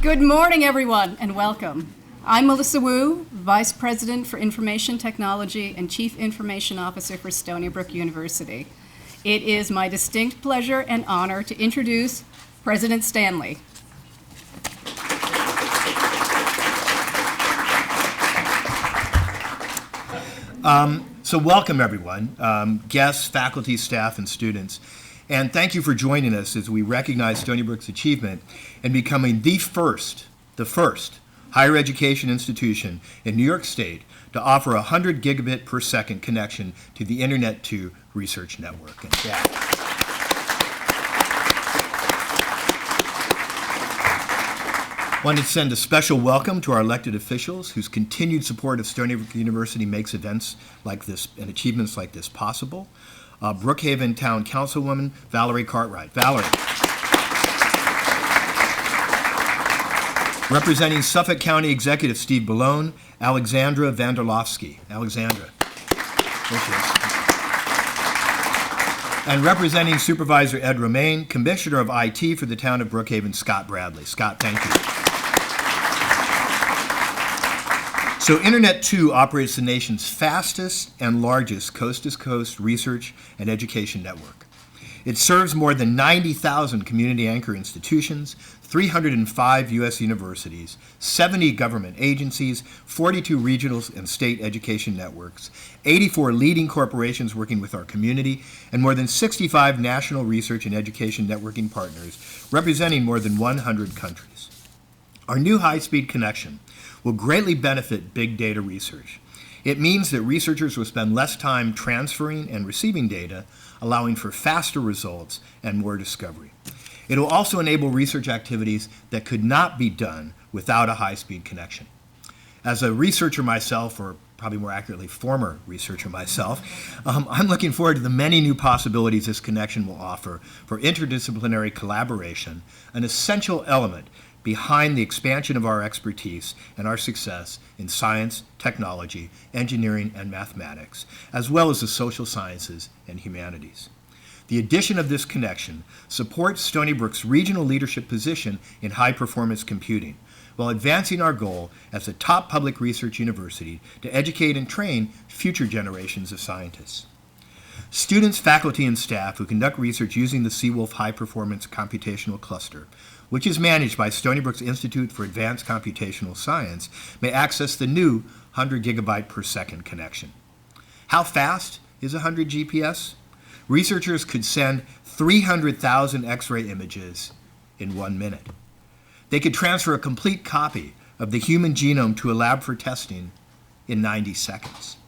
Good morning, everyone, and welcome. I'm Melissa Wu, Vice President for Information Technology and Chief Information Officer for Stony Brook University. It is my distinct pleasure and honor to introduce President Stanley. So welcome, everyone, guests, faculty, staff, and students. And thank you for joining us as we recognize Stony Brook's achievement in becoming the first higher education institution in New York State to offer a 100 gigabit per second connection to the Internet2 Research Network. And I want to send a special welcome to our elected officials whose continued support of Stony Brook University makes events like this and achievements like this possible. Brookhaven Town Councilwoman Valerie Cartwright. Valerie. Representing Suffolk County Executive Steve Ballone, Alexandra Vanderlofsky. Alexandra. There she is. And representing Supervisor Ed Romaine, Commissioner of IT for the town of Brookhaven, Scott Bradley. Scott, thank you. So Internet2 operates the nation's fastest and largest coast-to-coast research and education network. It serves more than 90,000 community anchor institutions, 305 U.S. universities, 70 government agencies, 42 regional and state education networks, 84 leading corporations working with our community, and more than 65 national research and education networking partners representing more than 100 countries. Our new high-speed connection will greatly benefit big data research. It means that researchers will spend less time transferring and receiving data, allowing for faster results and more discovery. It will also enable research activities that could not be done without a high-speed connection. As a researcher myself, or probably more accurately, former researcher myself, I'm looking forward to the many new possibilities this connection will offer for interdisciplinary collaboration, an essential element behind the expansion of our expertise and our success in science, technology, engineering, and mathematics, as well as the social sciences and humanities. The addition of this connection supports Stony Brook's regional leadership position in high-performance computing, while advancing our goal as a top public research university to educate and train future generations of scientists. Students, faculty, and staff who conduct research using the Seawolf High Performance Computational Cluster, which is managed by Stony Brook's Institute for Advanced Computational Science, may access the new 100 gigabyte per second connection. How fast is 100 GPS? Researchers could send 300,000 X-ray images in 1 minute. They could transfer a complete copy of the human genome to a lab for testing in 90 seconds.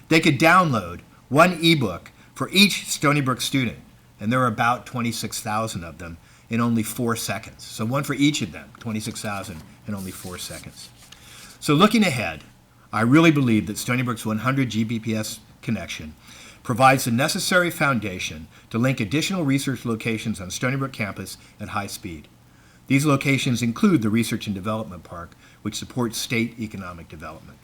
They could download one ebook for each Stony Brook student, and there are about 26,000 of them, in only 4 seconds. So one for each of them, 26,000 in only 4 seconds. So looking ahead, I really believe that Stony Brook's 100 Gbps connection provides the necessary foundation to link additional research locations on Stony Brook campus at high speed. These locations include the Research and Development Park, which supports state economic development.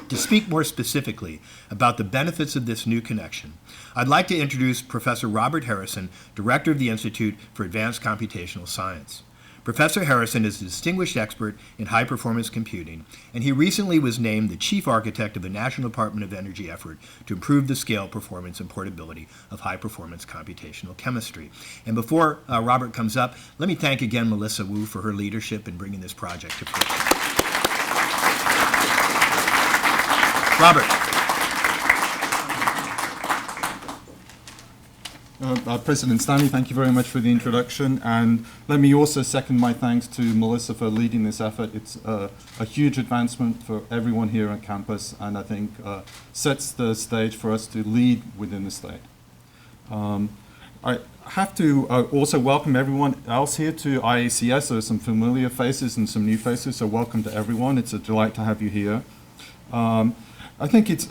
To speak more specifically about the benefits of this new connection, I'd like to introduce Professor Robert Harrison, Director of the Institute for Advanced Computational Science. Professor Harrison is a distinguished expert in high-performance computing, and he recently was named the Chief Architect of the National Department of Energy effort to improve the scale, performance, and portability of high-performance computational chemistry. And before Robert comes up, let me thank again Melissa Wu for her leadership in bringing this project to fruition. Robert. President Stanley, thank you very much for the introduction, and let me also second my thanks to Melissa for leading this effort. It's a huge advancement for everyone here on campus, and I think sets the stage for us to lead within the state. I have to also welcome everyone else here to IACS. There are some familiar faces and some new faces, so welcome to everyone. It's a delight to have you here. I think it's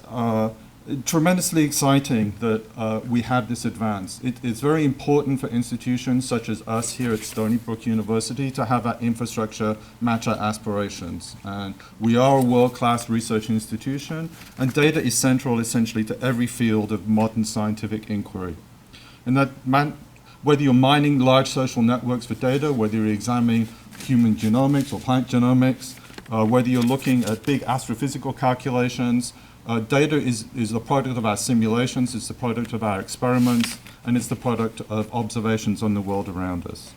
tremendously exciting that we have this advance. It's very important for institutions such as us here at Stony Brook University to have our infrastructure match our aspirations. And we are a world-class research institution, and data is central essentially to every field of modern scientific inquiry. And that whether you're mining large social networks for data, whether you're examining human genomics or plant genomics, whether you're looking at big astrophysical calculations, data is the product of our simulations, it's the product of our experiments, and it's the product of observations on the world around us.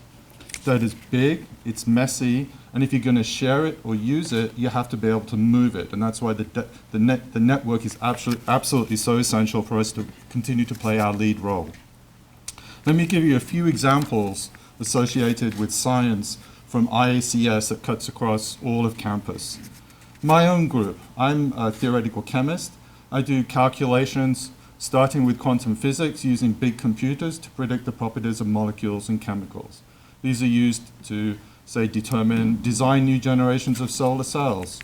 Data is big, it's messy, and if you're going to share it or use it, you have to be able to move it. And that's why the network is absolutely so essential for us to continue to play our lead role. Let me give you a few examples associated with science from IACS that cuts across all of campus. My own group, I'm a theoretical chemist. I do calculations starting with quantum physics using big computers to predict the properties of molecules and chemicals. These are used to, say, design new generations of solar cells,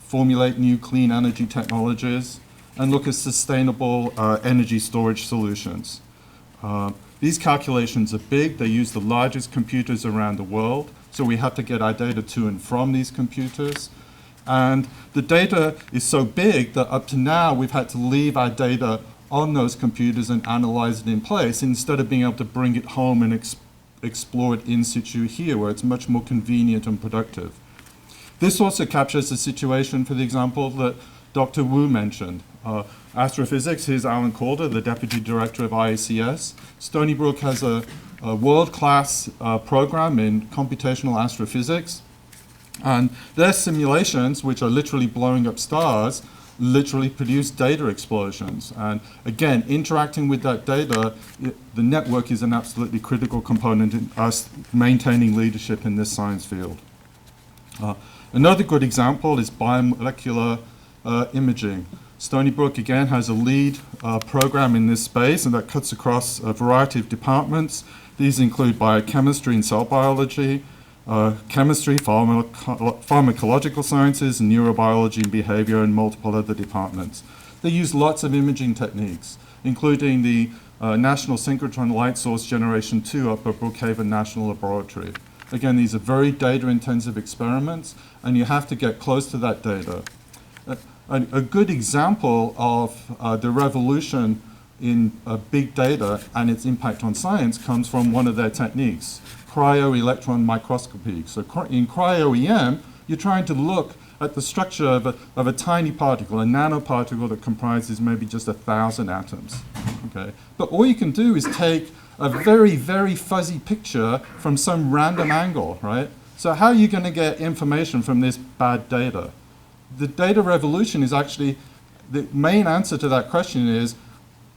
formulate new clean energy technologies, and look at sustainable energy storage solutions. These calculations are big. They use the largest computers around the world, so we have to get our data to and from these computers. And the data is so big that up to now we've had to leave our data on those computers and analyze it in place instead of being able to bring it home and explore it in situ here, where it's much more convenient and productive. This also captures the situation, for the example, that Dr. Wu mentioned. Astrophysics, here's Alan Calder, the Deputy Director of IACS. Stony Brook has a world-class program in computational astrophysics, and their simulations, which are literally blowing up stars, literally produce data explosions. And again, interacting with that data, the network is an absolutely critical component in us maintaining leadership in this science field. Another good example is biomolecular imaging. Stony Brook, again, has a lead program in this space, and that cuts across a variety of departments. These include biochemistry and cell biology, chemistry, pharmacological sciences, neurobiology and behavior, and multiple other departments. They use lots of imaging techniques, including the National Synchrotron Light Source Generation 2 up at Brookhaven National Laboratory. Again, these are very data-intensive experiments, and you have to get close to that data. A good example of the revolution in big data and its impact on science comes from one of their techniques, cryo-electron microscopy. So in cryo-EM, you're trying to look at the structure of a tiny particle, a nanoparticle that comprises maybe just 1,000 atoms. Okay? But all you can do is take a very, very fuzzy picture from some random angle, right? So how are you going to get information from this bad data? The data revolution is actually, the main answer to that question is,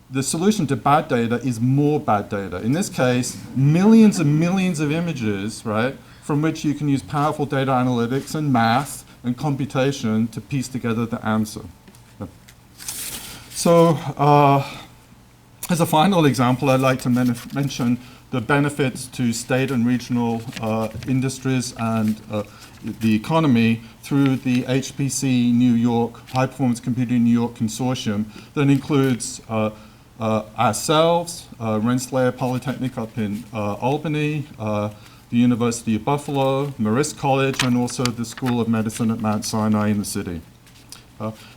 the solution to bad data is more bad data. In this case, millions and millions of images, right, from which you can use powerful data analytics and math and computation to piece together the answer. So, as a final example, I'd like to mention the benefits to state and regional industries and the economy through the HPC New York, High Performance Computing New York Consortium that includes ourselves, Rensselaer Polytechnic up in Albany, the University of Buffalo, Marist College, and also the School of Medicine at Mount Sinai in the city.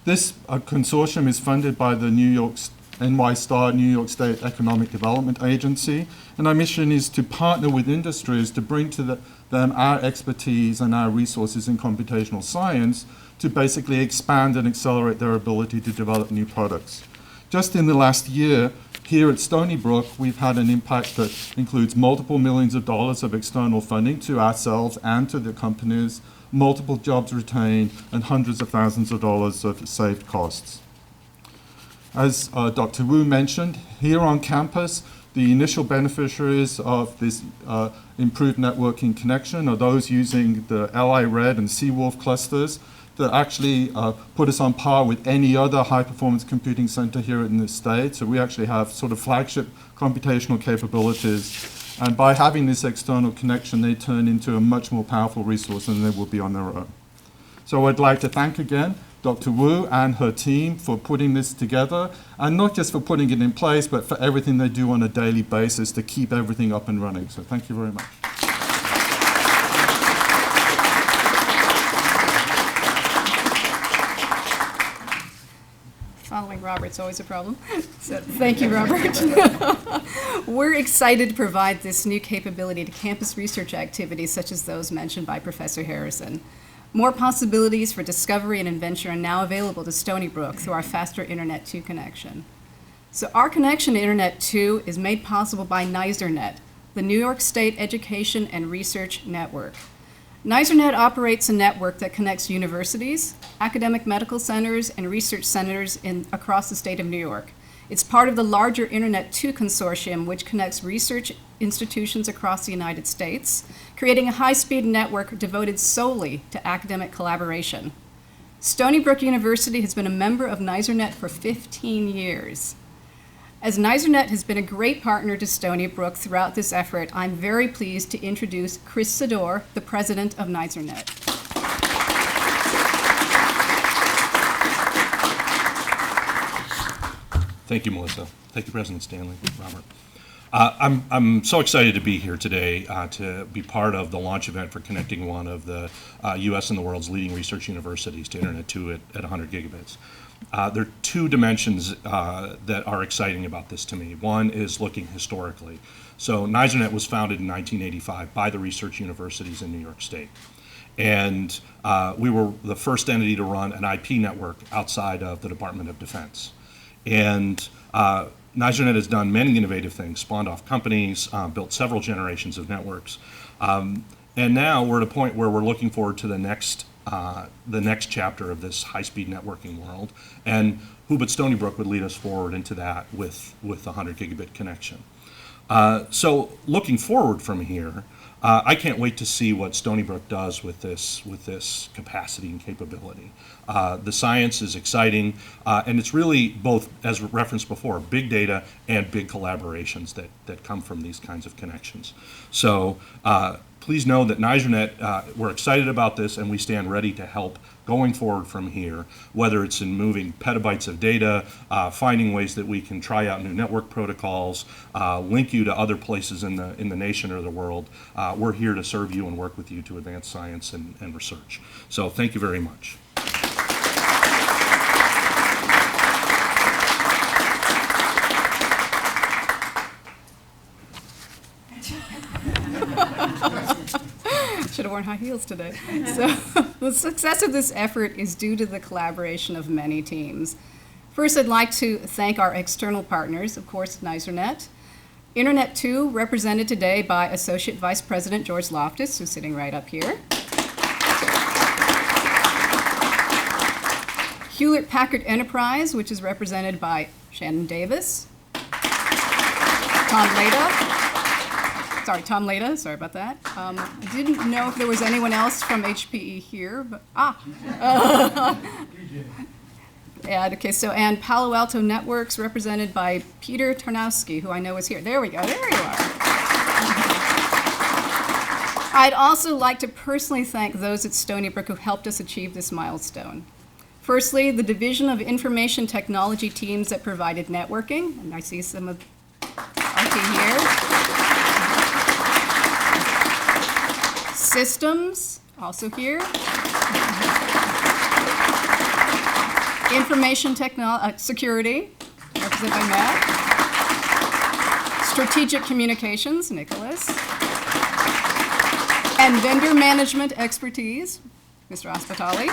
This consortium is funded by the NYS New York State Economic Development Agency, and our mission is to partner with industries to bring to them our expertise and our resources in computational science to basically expand and accelerate their ability to develop new products. Just in the last year, here at Stony Brook, we've had an impact that includes multiple millions of dollars of external funding to ourselves and to the companies, multiple jobs retained, and hundreds of thousands of dollars of saved costs. As Dr. Wu mentioned, here on campus, the initial beneficiaries of this improved networking connection are those using the LI-RED and Seawolf clusters that actually put us on par with any other high-performance computing center here in the state. So we actually have sort of flagship computational capabilities. And by having this external connection, they turn into a much more powerful resource than they would be on their own. So I'd like to thank again Dr. Wu and her team for putting this together, and not just for putting it in place, but for everything they do on a daily basis to keep everything up and running. So thank you very much. following Robert's always a problem. So thank you, Robert. We're excited to provide this new capability to campus research activities such as those mentioned by Professor Harrison. More possibilities for discovery and invention are now available to Stony Brook through our faster Internet2 connection. So our connection to Internet2 is made possible by NyjahNet, the New York State Education and Research Network. NyjahNet operates a network that connects universities, academic medical centers, and research centers across the state of New York. It's part of the larger Internet2 consortium, which connects research institutions across the United States, creating a high-speed network devoted solely to academic collaboration. Stony Brook University has been a member of NyjahNet for 15 years. As NyjahNet has been a great partner to Stony Brook throughout this effort, I'm very pleased to introduce Chris Sador, the president of NyjahNet. Thank you, Melissa. Thank you, President Stanley, Robert. I'm so excited to be here today to be part of the launch event for connecting one of the U.S. and the world's leading research universities to Internet2 at 100 gigabits. There are two dimensions that are exciting about this to me. One is looking historically. So NyjahNet was founded in 1985 by the research universities in New York State. And we were the first entity to run an IP network outside of the Department of Defense. And NyjahNet has done many innovative things, spawned off companies, built several generations of networks. And now we're at a point where we're looking forward to the next chapter of this high-speed networking world, and who but Stony Brook would lead us forward into that with the 100 gigabit connection. So looking forward from here, I can't wait to see what Stony Brook does with this capacity and capability. The science is exciting, and it's really both, as referenced before, big data and big collaborations that come from these kinds of connections. So please know that NyjahNet, we're excited about this, and we stand ready to help going forward from here, whether it's in moving petabytes of data, finding ways that we can try out new network protocols, link you to other places in the nation or the world. We're here to serve you and work with you to advance science and research. So thank you very much. Should have worn high heels today. So the success of this effort is due to the collaboration of many teams. First, I'd like to thank our external partners, of course, NyjahNet. Internet2, represented today by Associate Vice President George Loftus, who's sitting right up here. Hewlett-Packard Enterprise, which is represented by Shannon Davis. Tom Leda, sorry about that. I didn't know if there was anyone else from HPE here, but, yeah, okay, so, and Palo Alto Networks, represented by Peter Tarnowski, who I know is here. There we go, there you are. I'd also like to personally thank those at Stony Brook who helped us achieve this milestone. Firstly, the Division of Information Technology teams that provided networking, and I see some of our team here. Systems, also here. Information security, represented by Matt. Strategic communications, Nicholas. And vendor management expertise, Mr. Ospitali.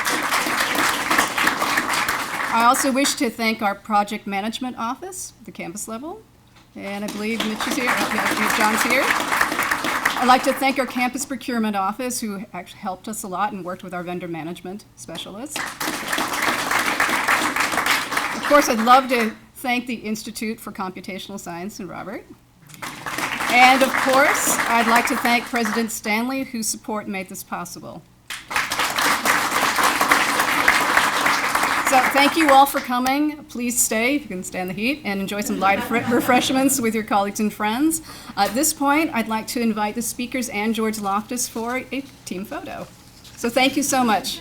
I also wish to thank our project management office, the campus level. And I believe Mitch is here, John's here. I'd like to thank our campus procurement office, who actually helped us a lot and worked with our vendor management specialists. Of course, I'd love to thank the Institute for Computational Science and Robert. And of course, I'd like to thank President Stanley, whose support made this possible. So thank you all for coming. Please stay, if you can stand the heat, and enjoy some light refreshments with your colleagues and friends. At this point, I'd like to invite the speakers and George Loftus for a team photo. So thank you so much.